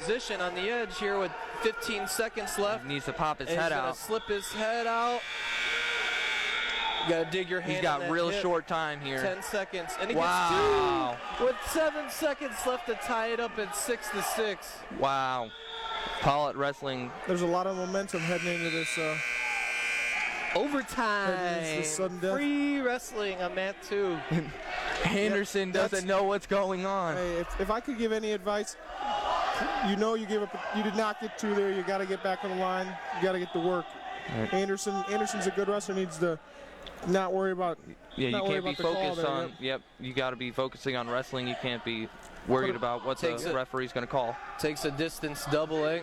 Position on the edge here with 15 seconds left. He needs to pop his head out. He's gonna slip his head out. You gotta dig your hand. He's got in that real hip. short time here. 10 seconds, and he wow. gets 2 with 7 seconds left to tie it up at 6-6. Wow. Pollitt wrestling. There's a lot of momentum heading into this. Overtime. This sudden death. Free wrestling on mat 2. Henderson doesn't know what's going on. Hey, if I could give any advice, you gave up. You did not get 2 there. You got to get back on the line. You got to get to work. Right. Anderson's a good wrestler. Needs to not worry about. Yeah, you can't be focused on. Yep, you got to be focusing on wrestling. You can't be worried about what the referee's going to call. Takes a distance double, eh?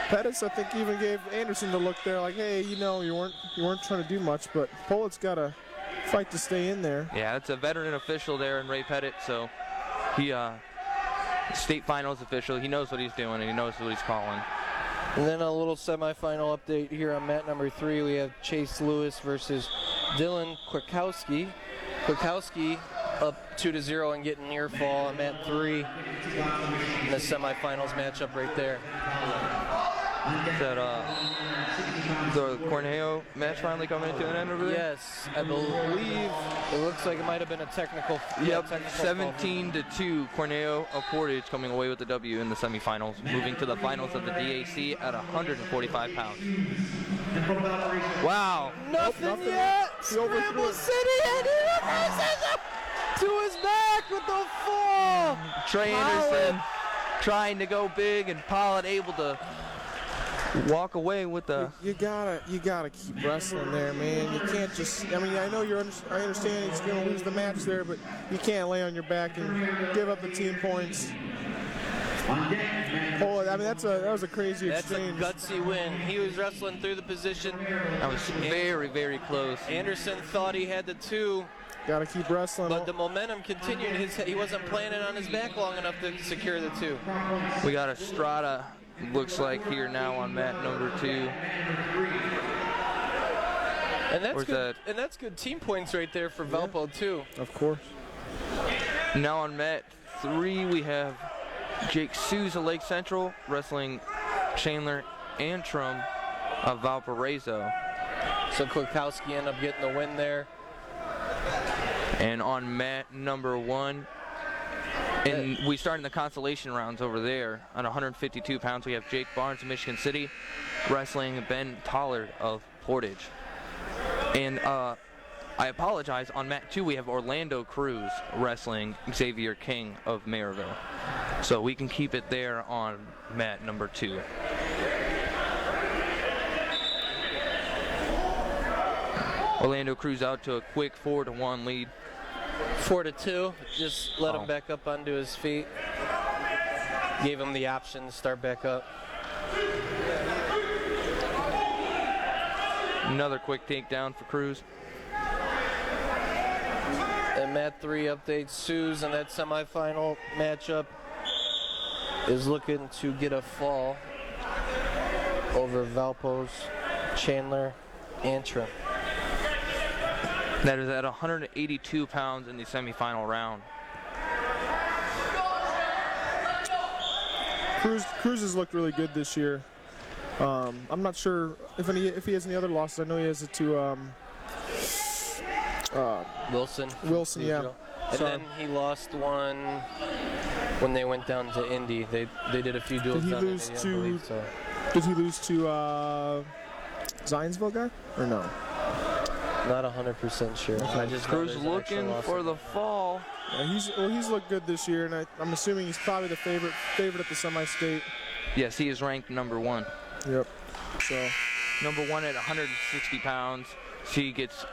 Pettis, I think, even gave Anderson the look there, like, hey, you weren't trying to do much, but Pollitt's got to fight to stay in there. Yeah, it's a veteran official there in Ray Pettit, so he, state finals official, he knows what he's doing and he knows what he's calling. And then a little semifinal update here on mat number 3. We have Chase Lewis versus Dylan Krakowski. Krakowski up 2-0 and getting near fall on mat 3 in the semifinals matchup right there. Is that the Cornejo match finally coming to an end over there? Yes, I believe it looks like it might have been a technical. Yep, 17-2, Cornejo of Portage coming away with the W in the semifinals, moving to the finals of the DAC at 145 pounds. Wow. Nothing yet. Scramble City and he to his back with the fall. Trey Anderson trying to go big and Pollitt able to walk away with the. You gotta keep wrestling there, man. You can't just. I mean, I know I understand he's gonna lose the match there, but you can't lay on your back and give up the team points. Oh, I mean that was a crazy exchange. That's a gutsy win. He was wrestling through the position. That was very, very close. Anderson thought he had the 2. Gotta keep wrestling. But the momentum continued. He wasn't playing it on his back long enough to secure the 2. We got Estrada. Looks like here now on mat number 2. And that's good. And that's good team points right there for Valpo too. Of course. Now on mat 3 we have Jake Souza, Lake Central, wrestling Chandler Antrim of Valparaiso. So Krakowski ended up getting the win there. And on mat number 1. And we start in the consolation rounds over there. At 152 pounds, we have Jake Barnes of Michigan City wrestling Ben Tollard of Portage. And I apologize, on mat 2 we have Orlando Cruz wrestling Xavier King of Maryville. So we can keep it there on mat number 2. Orlando Cruz out to a quick 4-1 lead. 4-2, just let him back up onto his feet. Gave him the option to start back up. Another quick takedown for Cruz. And mat 3 update, Suze in that semifinal matchup is looking to get a fall over Valpo's Chandler Antrim. That is at 182 pounds in the semifinal round. Cruz has looked really good this year. I'm not sure if he has any other losses. I know he has it to Wilson. Wilson, yeah. And then he lost one when they went down to Indy. They did a few duels down in Indy, I believe, so. Did he lose to Zionsville guy or no? Not 100% sure. Okay. I just Cruz looking for the fall. Yeah, he's looked good this year, and I'm assuming he's probably the favorite at the semi-state. Yes, he is ranked number 1. Yep. So number 1 at 160 pounds. He gets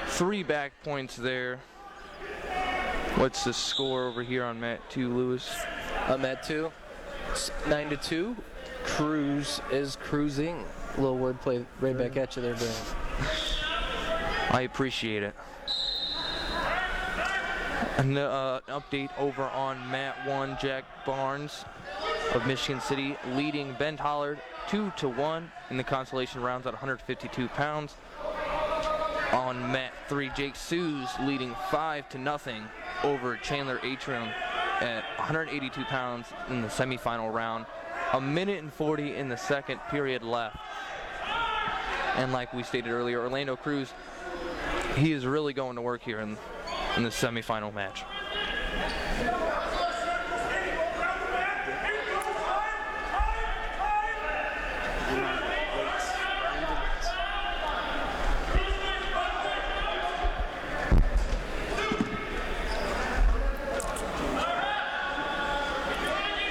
3 back points there. What's the score over here on mat 2, Lewis? On mat 2, 9-2. Cruz is cruising. A little wordplay right back at you there, Ben. I appreciate it. And update over on mat 1, Jack Barnes of Michigan City leading Ben Tollard 2-1 in the consolation rounds at 152 pounds. On mat 3, Jake Sues leading 5-0 over Chandler Atrium at 182 pounds in the semifinal round. 1:40 in the second period left. And like we stated earlier, Orlando Cruz, he is really going to work here in the semifinal match.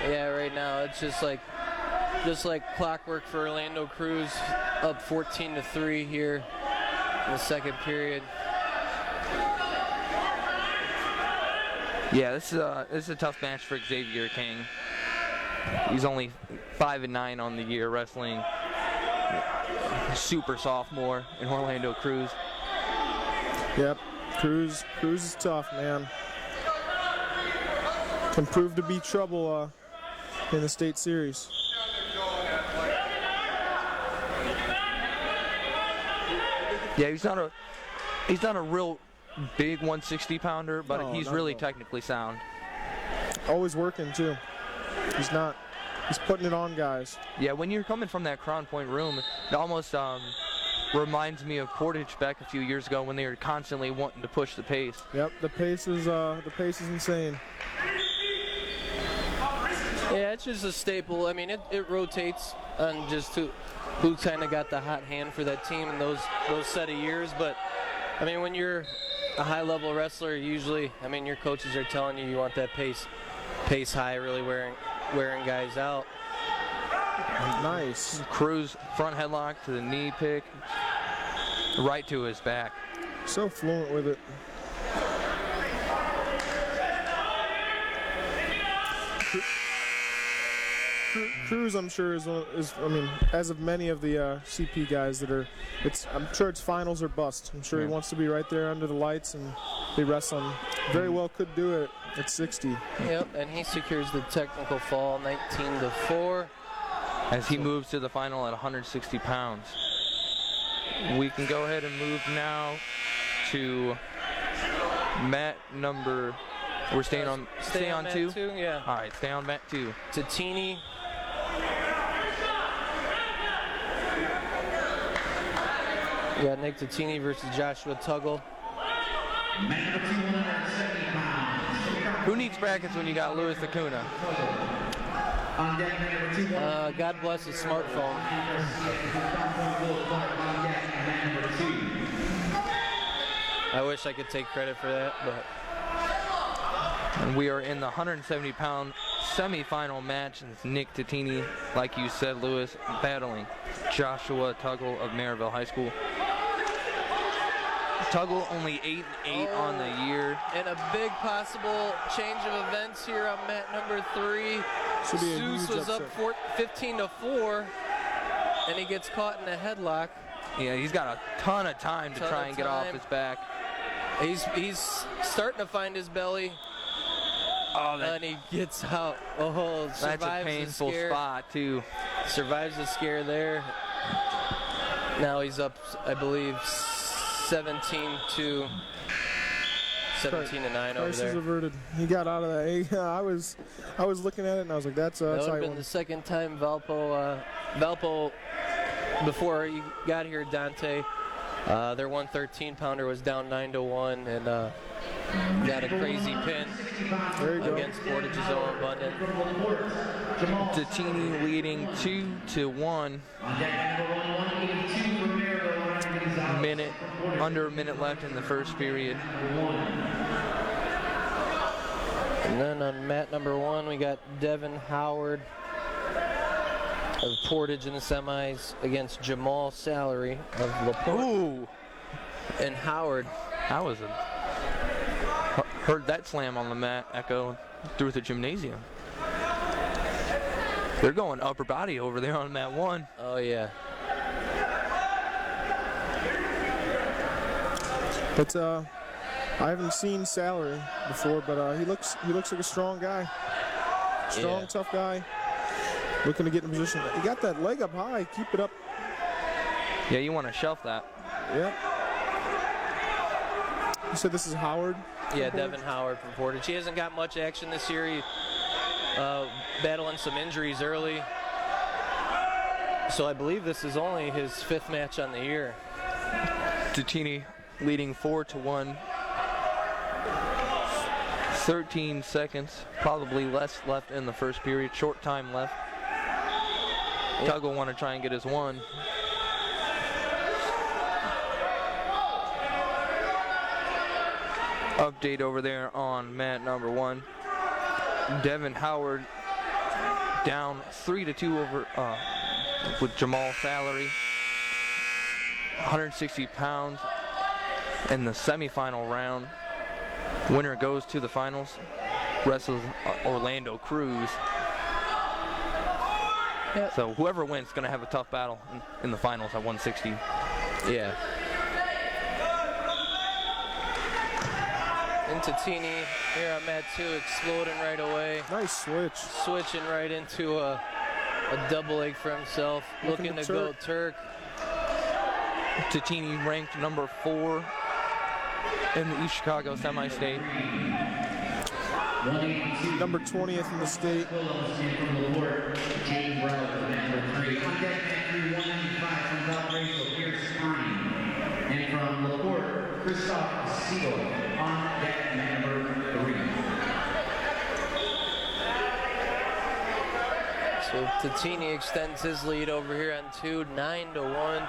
Yeah, right now it's just like clockwork for Orlando Cruz, up 14-3 here in the second period. Yeah, this is a tough match for Xavier King. He's only 5-9 on the year, wrestling super sophomore in Orlando Cruz. Yep, Cruz is tough, man. Can prove to be trouble in the state series. Yeah, he's not a real big 160 pounder, but No, he's not really at all. technically sound. Always working too. He's putting it on guys. Yeah, when you're coming from that Crown Point room, it almost reminds me of Portage back a few years ago when they were constantly wanting to push the pace. Yep, the pace is insane. Yeah, it's just a staple. I mean, it rotates on just who kind of got the hot hand for that team in those set of years. But I mean, when you're a high-level wrestler, usually, I mean, your coaches are telling you want that pace high, really wearing guys out. Nice. Cruz front headlock to the knee pick, right to his back. So fluent with it. Cruz, I'm sure, is I mean, as of many of the CP guys that are, I'm sure it's finals or bust. I'm sure he wants to be right there under the lights and be wrestling. Very well could do it at 60. Yep, and he secures the technical fall, 19-4. As he moves to the final at 160 pounds. We can go ahead and move now to mat number. We're staying on. Stay on mat 2. 2, yeah. All right, stay on mat 2. Tatini. We got Nick Tatini versus Joshua Tuggle. Who needs brackets when you got Louis Acuna? God bless his smartphone. I wish I could take credit for that, but. And we are in the 170-pound semifinal match, and it's Nick Tatini, like you said, Louis, battling Joshua Tuggle of Maryville High School. Tuggle only 8-8 on the year. And a big possible change of events here on mat number 3. Zeus was up 15-4, and he gets caught in a headlock. Yeah, he's got a ton of time to try and get off his back. He's starting to find his belly. Oh, and he gets out. Oh, that's a painful spot, too. Survives the scare there. Now he's up, I believe, 17-9 over Crisis there. averted. He got out of that. I was looking at it and I was like, that's that would how have been the second time Valpo before he got here, Dante. Their 113-pounder was down 9-1 and got a crazy pin against Portage's own Abundant. Tatini leading 2-1. Under a minute left in the first period. And then on mat number 1, we got Devin Howard of Portage in the semis against Jamal Salary of LaPorte. Ooh! And Howard. That was heard that slam on the mat echo through the gymnasium. They're going upper body over there on mat 1. Oh, yeah. But I haven't seen Salary before, but he looks like a strong guy. Strong, tough guy. Looking to get in position. He got that leg up high. Keep it up. Yeah, you want to shelf that. Yep. You said this is Howard? Yeah, Devin Howard from Portage. He hasn't got much action this year. He battling some injuries early. So I believe this is only his 5th match on the year. Tatini leading 4-1. 13 seconds, probably less left in the first period. Short time left. Tuggle want to try and get his one. Update over there on mat number 1. Devin Howard down 3-2 over with Jamal Salary. 160 pounds in the semifinal round. Winner goes to the finals. Wrestles Orlando Cruz. Yep. So whoever wins is going to have a tough battle in the finals at 160. Yeah. And Tatini here on mat 2, exploding right away. Nice switch. Switching right into a double leg for himself. Looking to go Turk. Tatini ranked number 4 in the East Chicago semi-state. Number 20th in the state. And from LaPorte, Christoph Siegel on deck number 3. So Tatini extends his lead over here on 2, 9-1.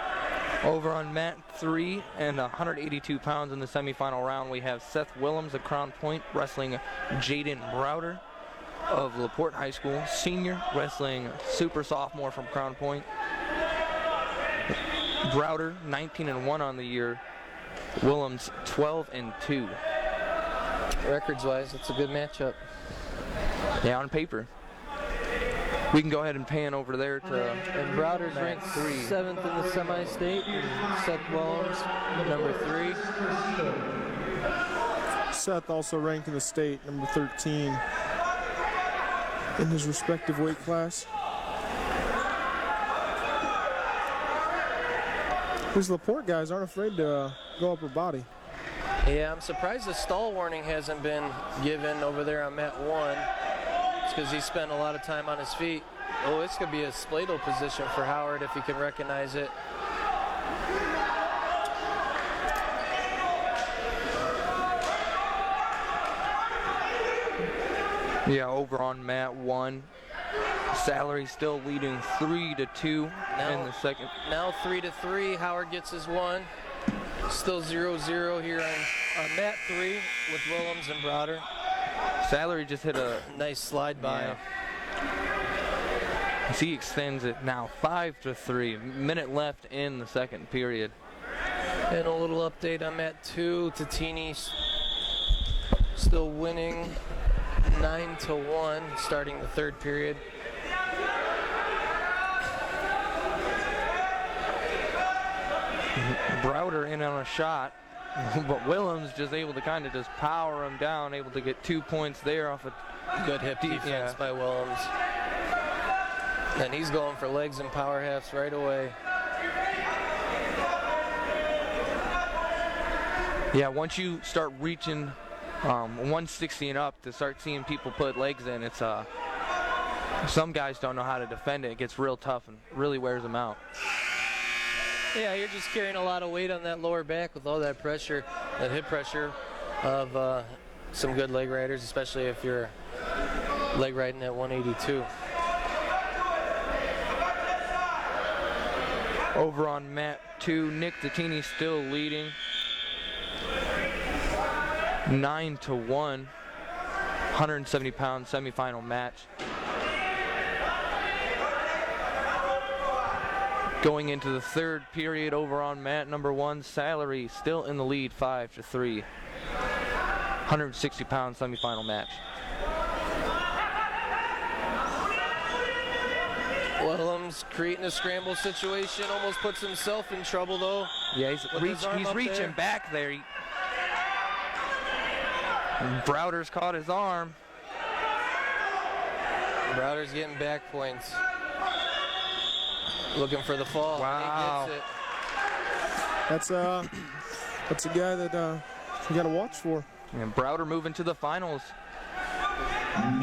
Over on mat 3 and 182 pounds in the semifinal round, we have Seth Willems of Crown Point wrestling Jaden Browder of LaPorte High School, senior, wrestling super sophomore from Crown Point. Browder 19-1 on the year. Willems 12-2. Records-wise, it's a good matchup. Yeah, on paper. We can go ahead and pan over there to And Browder's ranked 7th in the semi-state. Seth Willems, number 3. Seth also ranked in the state, number 13 in his respective weight class. These LaPorte guys aren't afraid to go upper body. Yeah, I'm surprised the stall warning hasn't been given over there on mat 1. It's because he spent a lot of time on his feet. Oh, this could be a spladle position for Howard if he can recognize it. Yeah, over on mat 1. Salary still leading 3-2 in the second. Now 3-3. Howard gets his one. Still 0-0 here on mat 3 with Willems and Browder. Salary just hit a nice slide by. Yeah. He extends it now 5-3. Minute left in the second period. And a little update on mat 2. Tatini still winning 9-1 starting the third period. Browder in on a shot, but Willems just able to kind of just power him down, able to get 2 points there off a Good hip defense by Willems. And he's going for legs and power halves right away. Yeah, once you start reaching 160 and up to start seeing people put legs in, it's some guys don't know how to defend it. It gets real tough and really wears them out. Yeah, you're just carrying a lot of weight on that lower back with all that pressure, that hip pressure of some good leg riders, especially if you're leg riding at 182. Over on mat 2, Nick Tatini still leading 9-1, 170 pound semifinal match. Going into the third period over on mat number 1, Salary still in the lead 5-3. 160 pound semifinal match. Willems creating a scramble situation, almost puts himself in trouble though. Yeah, he's reaching back there. Browder's caught his arm. Browder's getting back points. Looking for the fall. Wow. He gets it. That's a guy that you got to watch for. And Browder moving to the finals. And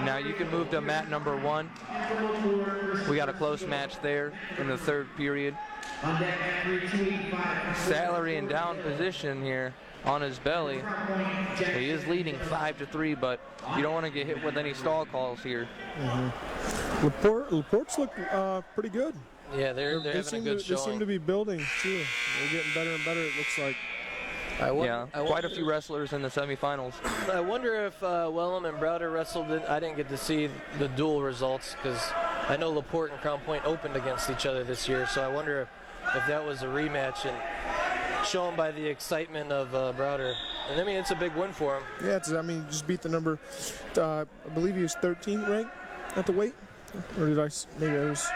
now you can move to mat number 1. We got a close match there in the third period. Salary in down position here on his belly. He is leading 5-3, but you don't want to get hit with any stall calls here. Laporte's look pretty good. Yeah, they're having a good showing. They seem to be building too. They're getting better and better, it looks like. Quite a few wrestlers in the semifinals. I wonder if Wellham and Browder wrestled. I didn't get to see the dual results because I know Laporte and Crown Point opened against each other this year, so I wonder if that was a rematch and shown by the excitement of Browder. And I mean, it's a big win for him. Yeah, just beat the number, I believe he was 13th ranked at the weight. Or did maybe I was.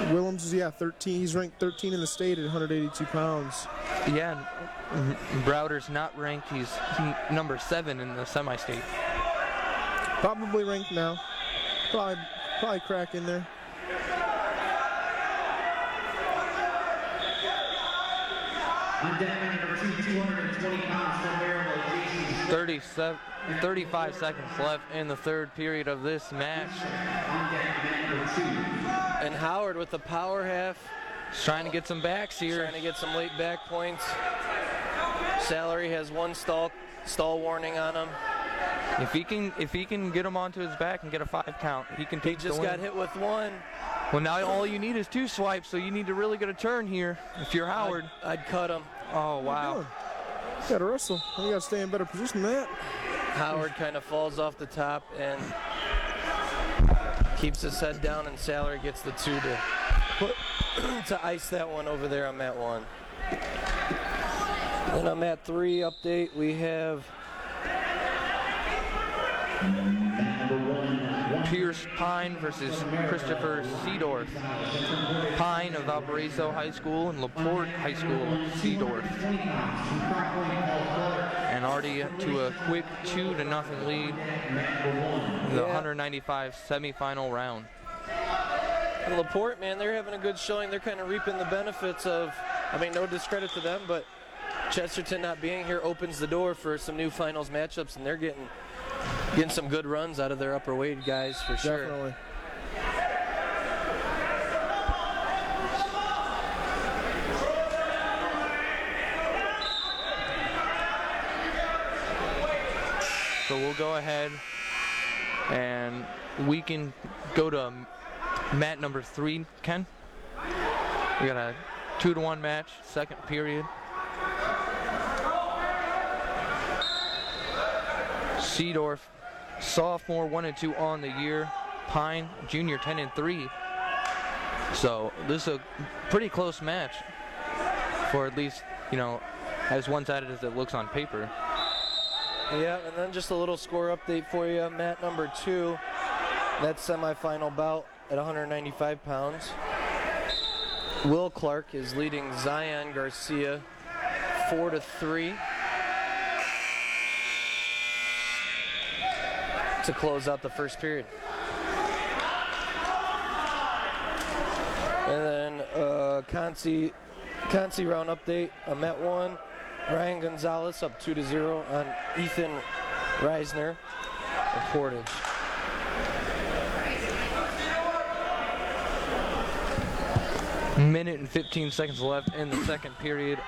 Willems is, 13. He's ranked 13 in the state at 182 pounds. Yeah, Browder's not ranked. He's number 7 in the semi-state. Probably ranked now. Probably crack in there. On deck, number 220 pounds from Maryland, 35 seconds left in the third period of this match. On deck, number 2. And Howard with the power half. He's trying to get some backs here. Trying to get some late back points. Salary has 1 stall warning on him. If he can get him onto his back and get a 5 count, he can take the win. He just got hit with 1. Well, now all you need is 2 swipes, so you need to really get a turn here. If you're Howard, I'd cut him. Oh wow! You gotta wrestle. You gotta stay in better position than that. Howard kind of falls off the top and keeps his head down, and Salary gets the 2 to ice that one over there on mat 1. Then on mat 3 update, we have Pierce Pine versus Christopher Seedorf. Pine of Valparaiso High School and LaPorte High School, Seedorf. And already to a quick 2-0 lead in the 195 semifinal round. And LaPorte, man, they're having a good showing. They're kind of reaping the benefits of, I mean, no discredit to them, but Chesterton not being here opens the door for some new finals matchups, and they're getting some good runs out of their upper weight guys for sure. Definitely. So we'll go ahead and we can go to mat number 3, Ken. We got a 2-1 match, second period. Seedorf, sophomore, 1-2 on the year. Pine, junior, 10-3. So this is a pretty close match for at least, as one-sided as it looks on paper. Yeah, and then just a little score update for you. Mat number 2, that semifinal bout at 195 pounds. Will Clark is leading Zion Garcia 4-3 to close out the first period. And then Conci round update. Mat 1, Ryan Gonzalez up 2-0 on Ethan Reisner of Portage. Minute and 15 seconds left in the second period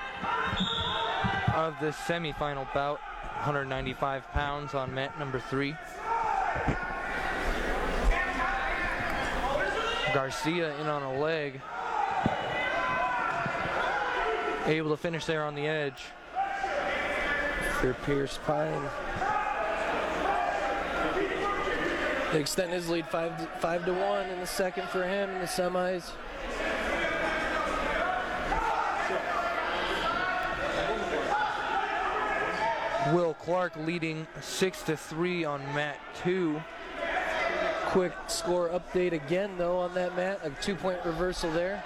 of the semifinal bout. 195 pounds on mat number 3. Garcia in on a leg. Able to finish there on the edge. For Pierce Pine. They extend his lead 5-1 in the second for him in the semis. Will Clark leading 6-3 on mat 2. Quick score update again though on that mat. A 2-point reversal there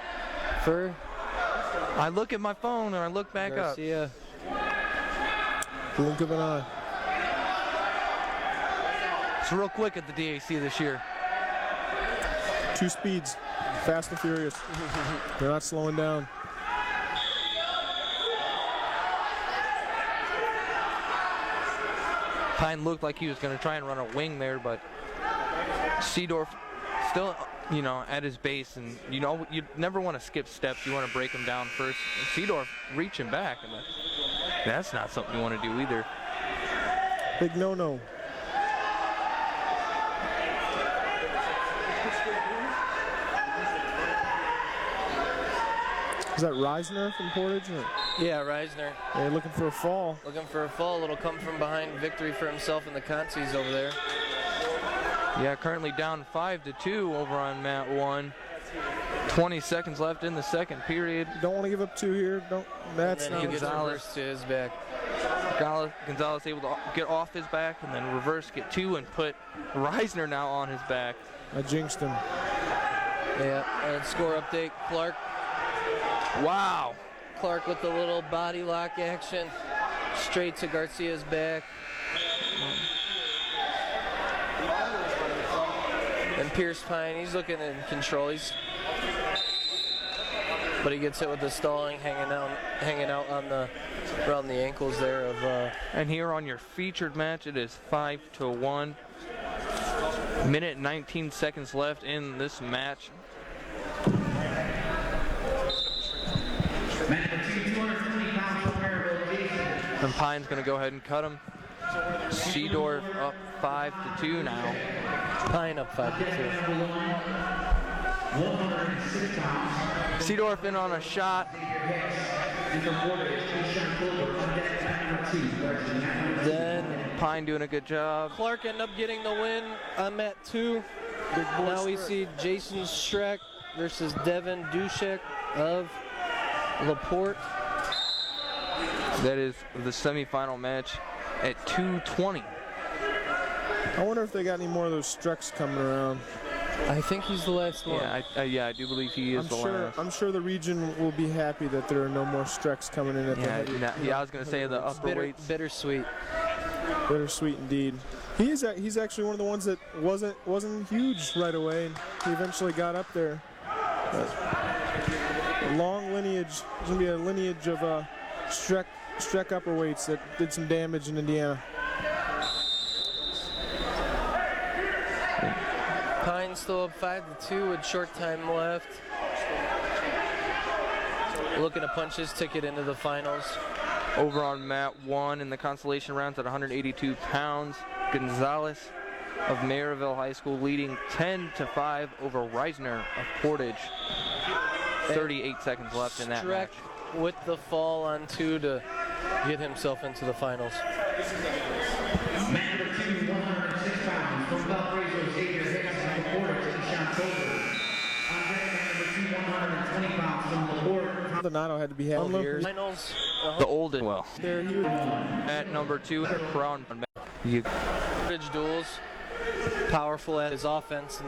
for I look at my phone and I look back Garcia. Blink of an eye. It's real quick at the DAC this year. 2 speeds, fast and furious. They're not slowing down. Pine looked like he was going to try and run a wing there, but Seedorf still, you know, at his base, and you know, you never want to skip steps. You want to break him down first. And Seedorf reaching back, and that's not something you want to do either. Big no-no. Is that Reisner from Portage? Or? Yeah, Reisner. They're looking for a fall. Looking for a fall. It'll come from behind victory for himself and the Consies over there. Yeah, currently down 5-2 over on mat 1. 20 seconds left in the second period. Don't want to give up 2 here. Don't. That's and then not he gets reversed to his back. Gonzalez able to get off his back and then reverse, get 2, and put Reisner now on his back. I jinxed him. Yeah, and score update, Clark. Wow. Clark with the little body lock action, straight to Garcia's back. And Pierce Pine, he's looking in control. But he gets hit with the stalling, hanging out on the around the ankles there of. And here on your featured match, it is 5-1. Minute and 19 seconds left in this match. And Pine's going to go ahead and cut him. Seedorf up 5-2 now. Pine up 5-2. Seedorf in on a shot. Then Pine doing a good job. Clark ended up getting the win on mat 2. Now we see Jason Schreck versus Devin Dushek of LaPorte. That is the semifinal match at 2:20. I wonder if they got any more of those Strecks coming around. I think he's the last one. Yeah, I do believe he is last. I'm sure the region will be happy that there are no more Strecks coming in at the heavy. I was going to say the upper weights. Bittersweet. Bittersweet indeed. He's actually one of the ones that wasn't huge right away, and he eventually got up there. A long lineage. There's going to be a lineage of Streck upperweights that did some damage in Indiana. Pine still up 5-2 with short time left. Looking to punch his ticket into the finals. Over on mat 1 in the consolation rounds at 182 pounds, Gonzalez of Maryville High School leading 10-5 over Reisner of Portage. 38 seconds left in that match. With the fall on 2 to get himself into the finals. Man number 2, 106 pounds, from Valparaiso, Xavier Hicks from LaPorte, Keyshawn Tuggle. On deck, man number 2, 120 pounds, from LaPorte. Maldonado had to be held here. Finals. The oldest. Well, There he would at number 2, Crown. Duels. Powerful at his offense.